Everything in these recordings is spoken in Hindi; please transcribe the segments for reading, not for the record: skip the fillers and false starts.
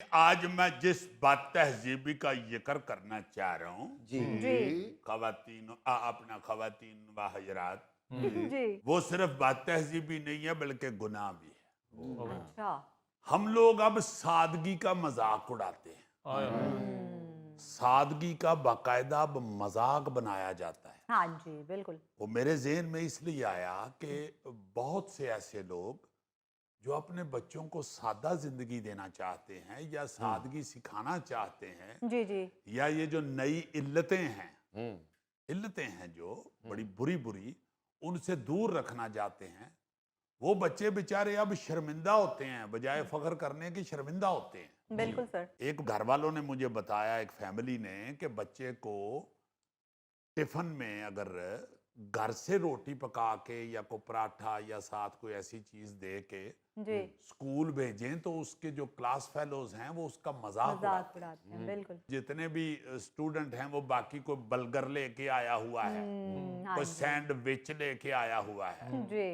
आज मैं जिस बात तहजीबी का जिक्र करना चाह रहा हूँ, जी जी। खवातीन अपना खवातीन व हजरात, जी। वो सिर्फ बात तहजीबी नहीं है बल्कि गुनाह भी है। अच्छा। हम लोग अब सादगी का मजाक उड़ाते हैं। सादगी का बाकायदा अब मजाक बनाया जाता है। हाँ जी, बिल्कुल। वो मेरे ज़हन में इसलिए आया कि बहुत से ऐसे लोग जो अपने बच्चों को सादा जिंदगी देना चाहते हैं या सादगी सिखाना चाहते हैं, जी, जी। या ये जो नई इल्लतें हैं जो बड़ी बुरी बुरी, उनसे दूर रखना चाहते हैं, वो बच्चे बेचारे अब शर्मिंदा होते हैं, बजाय फख्र करने की शर्मिंदा होते हैं। बिल्कुल सर। एक घर वालों ने मुझे बताया, एक फैमिली ने, कि बच्चे को टिफिन में अगर घर से रोटी पका के या कोई पराठा या साथ कोई ऐसी चीज दे के जी। स्कूल भेजें तो उसके जो क्लास फेलोज हैं वो उसका मजाक मज़ाक उड़ाते हैं। उड़ाते हैं, बिल्कुल। जितने भी स्टूडेंट हैं वो बाकी कोई बर्गर लेके आया हुआ है, हाँ कोई जी। सैंडविच लेके आया हुआ है, जी।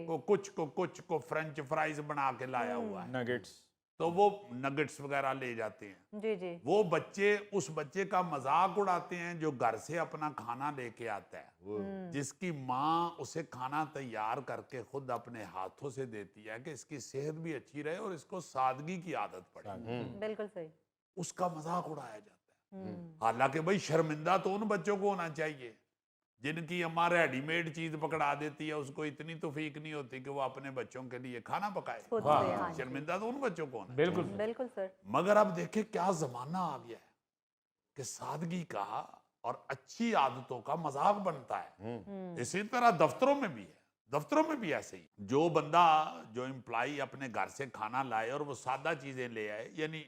को फ्रेंच फ्राइज बना के लाया हुआ है, नगेट्स। तो वो नगेट्स वगैरह ले जाते हैं। जी, जी। वो बच्चे उस बच्चे का मजाक उड़ाते हैं जो घर से अपना खाना लेके आता है, जिसकी माँ उसे खाना तैयार करके खुद अपने हाथों से देती है कि इसकी सेहत भी अच्छी रहे और इसको सादगी की आदत पड़े। बिल्कुल सही। उसका मजाक उड़ाया जाता है। हालांकि भाई शर्मिंदा तो उन बच्चों को होना चाहिए जिनकी अम्मा रेडीमेड चीज पकड़ा देती है, उसको इतनी तौफीक नहीं होती कि वो अपने बच्चों के लिए खाना पकाए। खुद से, हाँ जी। शर्मिंदा तो उन बच्चों को होना। बिल्कुल। बिल्कुल सर। मगर अब देखे क्या जमाना आ गया है कि सादगी का और अच्छी आदतों का मजाक बनता है। इसी तरह दफ्तरों में भी है, दफ्तरों में भी ऐसे ही जो बंदा, जो एम्प्लॉय अपने घर से खाना लाए और वो सादा चीजें ले आए, यानी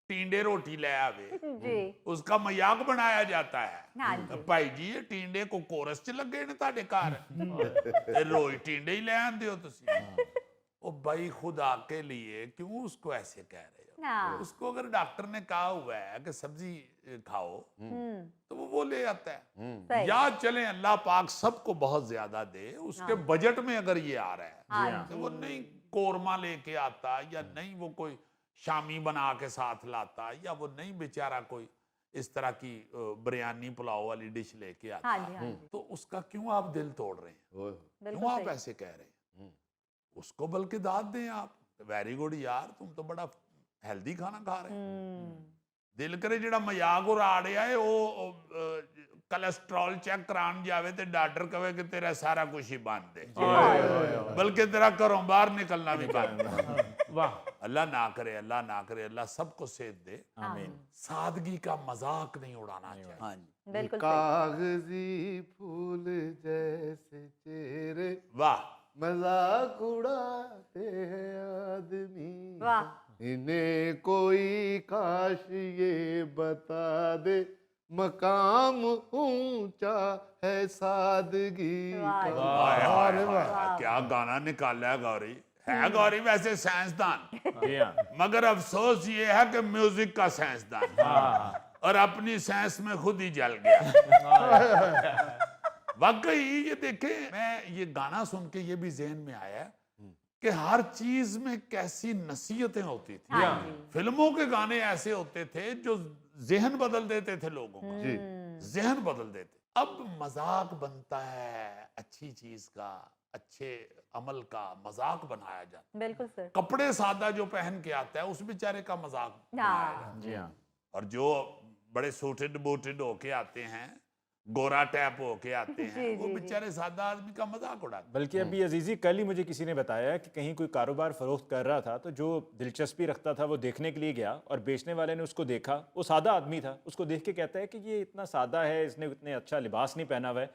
टींडे रोटी ले आवे, जी। उसका मजाक बनाया जाता है। हाँ जी। भाई जी ये टींडे को कोरस च लगे ने ਤੁਹਾਡੇ ਘਰ ਤੇ रोज टींडे ही ले आंदे हो तुसी। ओ भाई खुदा के लिए क्यों उसको ऐसे कह रहे हो? हाँ। उसको अगर डॉक्टर ने कहा हुआ है कि सब्जी खाओ तो वो ले आता है। सही। या चले अल्लाह पाक सबको बहुत ज्यादा दे, उसके बजट में अगर ये आ रहा है हाँ तो वो नहीं कोरमा लेके आता, या नहीं वो कोई शामी बना के साथ लाता, या वो नहीं बेचारा कोई इस तरह की बिरयानी पुलाव वाली डिश लेके आता, हाँ जी, हाँ जी। तो उसका क्यों आप दिल तोड़ रहे हैं? बिल्कुल क्यों आप सही। ऐसे कह रहे हैं? उसको बल्कि दाद दें आप, वेरी गुड यार, तुम तो बड़ा हेल्दी खाना खा रहे हैं। दिल करे ਜਿਹੜਾ ਮਜ਼ਾਕ ਉਡਾ ਰਿਹਾ ਹੈ ਉਹ ਕੋਲੇਸਟ੍ਰੋਲ ਚੈੱਕ ਕਰਾਉਣ ਜਾਵੇ ਤੇ ਡਾਕਟਰ ਕਹੇ ਕਿ ਤੇਰਾ ਸਾਰਾ ਕੁਝ ਹੀ ਬੰਦ ਹੈ, ਬਲਕਿ ਤੇਰਾ ਘਰੋਂ ਬਾਹਰ ਨਿਕਲਣਾ ਵੀ ਬੰਦ है। वाह। अल्लाह ना करे, अल्लाह ना करे, अल्लाह सबको सेहत दे। आमीन। सादगी का मजाक नहीं उड़ाना चाहिए। हाँ जी। बिल्कुल सही। कागजी फूल जैसे चेहरे वाह मजाक उड़ाते हैं आदमी, वाह। इन्हें कोई काश ये बता दे मकाम ऊंचा है सादगी वाह का। जी। हाय हाय वाह। हाय, क्या गाना निकाला है गौरी। है गौरी वैसे साइंसदान, जी हाँ। मगर अफसोस ये है कि म्यूजिक का साइंसदान और अपनी साइंस में खुद ही जल गया। वाकई ये देखे, मैं ये गाना सुन के ये भी जहन में आया कि हर चीज में कैसी नसीहतें होती थी। हाँ जी। फिल्मों के गाने ऐसे होते थे जो जहन बदल देते थे लोगों का, जी जहन बदल देते। अब मजाक बनता है अच्छी चीज का, अच्छे अमल का मजाक बनाया जाता। बिल्कुल सर। कपड़े सादा जो पहन के आता है उस बेचारे का मजाक बनाया जाता है। जी हाँ। और जो बड़े सूटेड बूटेड होके आते हैं, गोरा टैप होके आते हैं, जी, वो जी, बेचारे सादा आदमी का मजाक उड़ाते हैं। बल्कि अभी अजीजी कल ही मुझे किसी ने बताया कि कहीं कोई कारोबार फरोख्त कर रहा था, तो जो दिलचस्पी रखता था वो देखने के लिए गया और बेचने वाले ने उसको देखा, वो सादा आदमी था, उसको देख के कहता है कि ये इतना सादा है, इसने इतने अच्छा लिबास नहीं पहना हुआ है,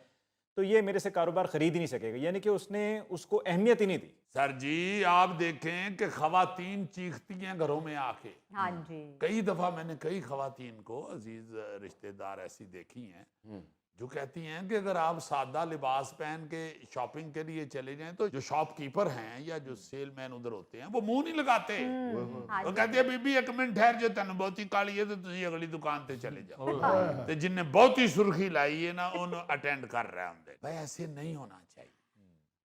तो ये मेरे से कारोबार खरीद ही नहीं सकेगा। यानी कि उसने उसको अहमियत ही नहीं दी। सर जी आप देखें कि खवातीन चीखती हैं घरों में आके। हाँ जी। कई दफा मैंने कई खवातीन को, अजीज रिश्तेदार ऐसी देखी हैं जो कहती हैं कि अगर आप सादा लिबास पहन के शॉपिंग के लिए चले जाएं तो जो शॉपकीपर हैं या जो सेलमैन उधर होते हैं वो मुंह नहीं लगाते। हाँ वो जी। कहते हैं बीबी एक मिनट ठहर जो तेन बहुती काली है तो तुम अगली दुकान ते चले जाओ, तो जिन्हें बहुती सुर्खी लाई है ना उन्हें अटेंड कर रहे होंगे। भाई ऐसे नहीं होना चाहिए।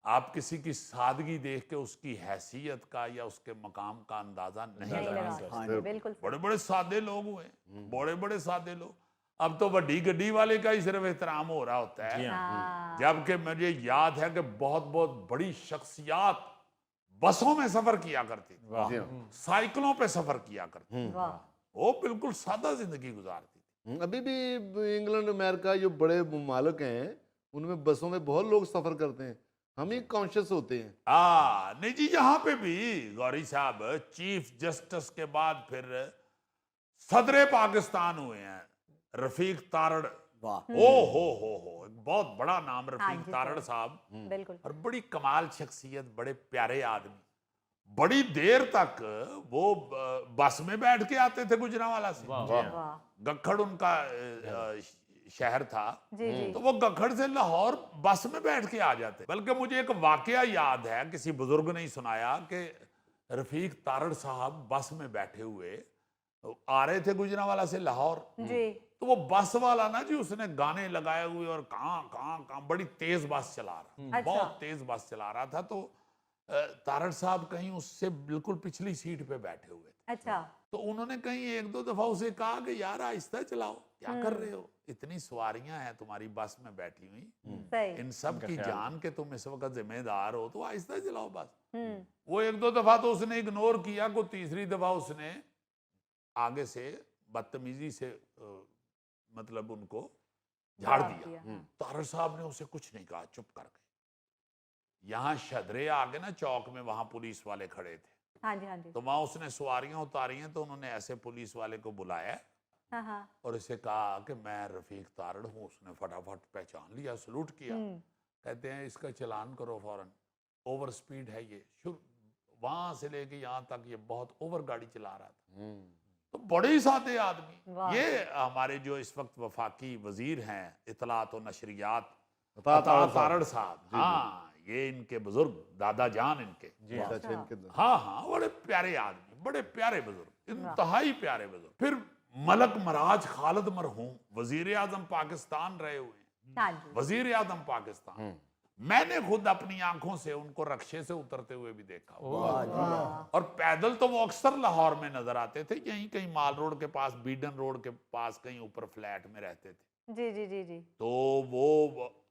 आप किसी की सादगी देख के उसकी हैसियत का या उसके मकाम का अंदाजा नहीं नहीं लगा लगा सकते। सकते, बिल्कुल सही। बड़े बड़े सादे लोग हुए, बड़े बड़े सादे लोग। अब तो वड्डी गड्डी वाले का ही सिर्फ एहतराम हो रहा होता है, हाँ, जबकि मुझे याद है कि बहुत बहुत बड़ी शख्सियात बसों में सफर किया करती थी, वाह। जी हाँ। साइकिलों पे सफर किया करती थी। वाह, वो बिल्कुल सादा जिंदगी गुजारती थी। अभी भी इंग्लैंड अमेरिका जो बड़े ममालिक हैं उनमें बसों में बहुत लोग सफर करते हैं, हम ही कॉन्शियस होते हैं। नहीं जी, यहाँ पे भी गौरी साहब चीफ जस्टिस के बाद फिर सदर पाकिस्तान हुए हैं रफीक तारड़। वाह। ओ हो, एक बहुत बड़ा नाम रफीक जी, तारड़ सर। साहब, बिल्कुल और बड़ी कमाल शख्सियत, बड़े प्यारे आदमी। बड़ी देर तक वो बस में बैठ के आते थे गुजरांवाला से। वाह, गखड़ उनका शहर था, जी जी, तो वो गखड़ से लाहौर बस में बैठ के आ जाते। बल्कि मुझे एक वाकया याद है, किसी बुजुर्ग ने ही सुनाया कि रफीक तारड़ साहब बस में बैठे हुए आ रहे थे गुजरांवाला से लाहौर। जी, तो वो बस वाला ना जी, उसने गाने लगाए हुए और कहाँ बड़ी तेज बस चला रहा, अच्छा। बहुत तेज बस चला रहा था। तो तारड़ साहब कहीं उससे बिल्कुल पिछली सीट पे बैठे हुए थे। अच्छा, तो उन्होंने कहीं एक दो दफा उसे कहा कि यार आहिस्ता चलाओ, क्या कर रहे हो, इतनी सवारियां हैं तुम्हारी बस में बैठी हुई, सही, इन सब की जान के तुम इस वक्त जिम्मेदार हो, तो आहिस्ता चलाओ बस। हम्म, वो एक दो दफा तो उसने इग्नोर किया, को तीसरी दफा उसने आगे से बदतमीजी से मतलब उनको झाड़ जवाब दिया। हाँ। तारड़ साहब ने उसे कुछ नहीं कहा, चुप कर गए। यहाँ शदरे आगे ना चौक में, वहां पुलिस वाले खड़े थे, हाँ जी, हाँ जी, तो वहां उसने सवारियां उतारी हैं, तो उन्होंने ऐसे पुलिस वाले को बुलाया हाँ हाँ, और इसे कहा कि मैं रफीक तारड़ हूँ। उसने फटाफट पहचान लिया, सलूट किया। कहते हैं इसका चालान करो फौरन, ओवर स्पीड है ये। शुरू वहां से लेके यहाँ तक ये बहुत ओवर गाड़ी चला रहा था। तो बड़े ही सादे आदमी। वाह। ये हमारे जो इस वक्त वफाकी वजीर हैं इतलात और नशरियात, अता अता तारड़ तारड़ साहब, हाँ, ये इनके बुजुर्ग दादा जान इनके। अच्छा, इनके अंदर। हाँ, बड़े प्यारे आदमी, बड़े प्यारे बुजुर्ग, इंतहाई प्यारे बुजुर्ग। फिर मलक मराज खालिद मरहूम वजीर आजम पाकिस्तान रहे हुए हैं, हाँ जी, वजीर आजम पाकिस्तान। मैंने खुद अपनी आंखों से उनको रक्शे से उतरते हुए भी देखा। और पैदल तो वो अक्सर लाहौर में नजर आते थे, यहीं कहीं माल रोड के पास, बीडन रोड के पास कहीं ऊपर फ्लैट में रहते थे, जी जी जी जी, तो वो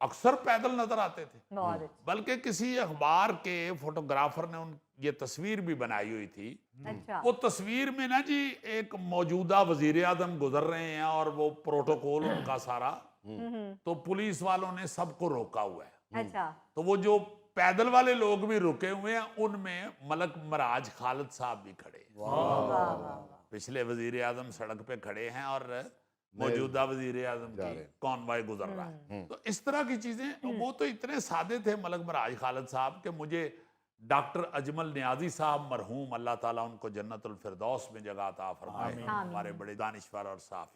अक्सर पैदल नजर आते थे। बहुत अच्छी, बल्कि किसी अखबार के फोटोग्राफर ने उन ये तस्वीर भी बनाई हुई थी। अच्छा, वो तस्वीर में ना जी एक मौजूदा वजीर आजम गुजर रहे हैं और वो प्रोटोकॉल उनका सारा, तो पुलिस वालों ने सबको रोका हुआ है। अच्छा, तो वो जो पैदल वाले लोग भी रुके हुए हैं, उनमें मलक मराज खालिद साहब भी खड़े हैं। वाह वाह वाह, पिछले वजीर आजम सड़क पे खड़े हैं और मौजूदा वजीर आजम जा की रहे हैं। कॉन्वॉय गुजर रहा है। तो इस तरह की चीजें, वो तो इतने सादे थे मलक मराज खालिद साहब के मुझे डॉक्टर अजमल नियाजी साहब मरहूम, अल्लाह ताला उनको जन्नतुल फिरदौस में जगह अता फरमाए, आमीन। हमारे बड़े दानिश्वर और साफी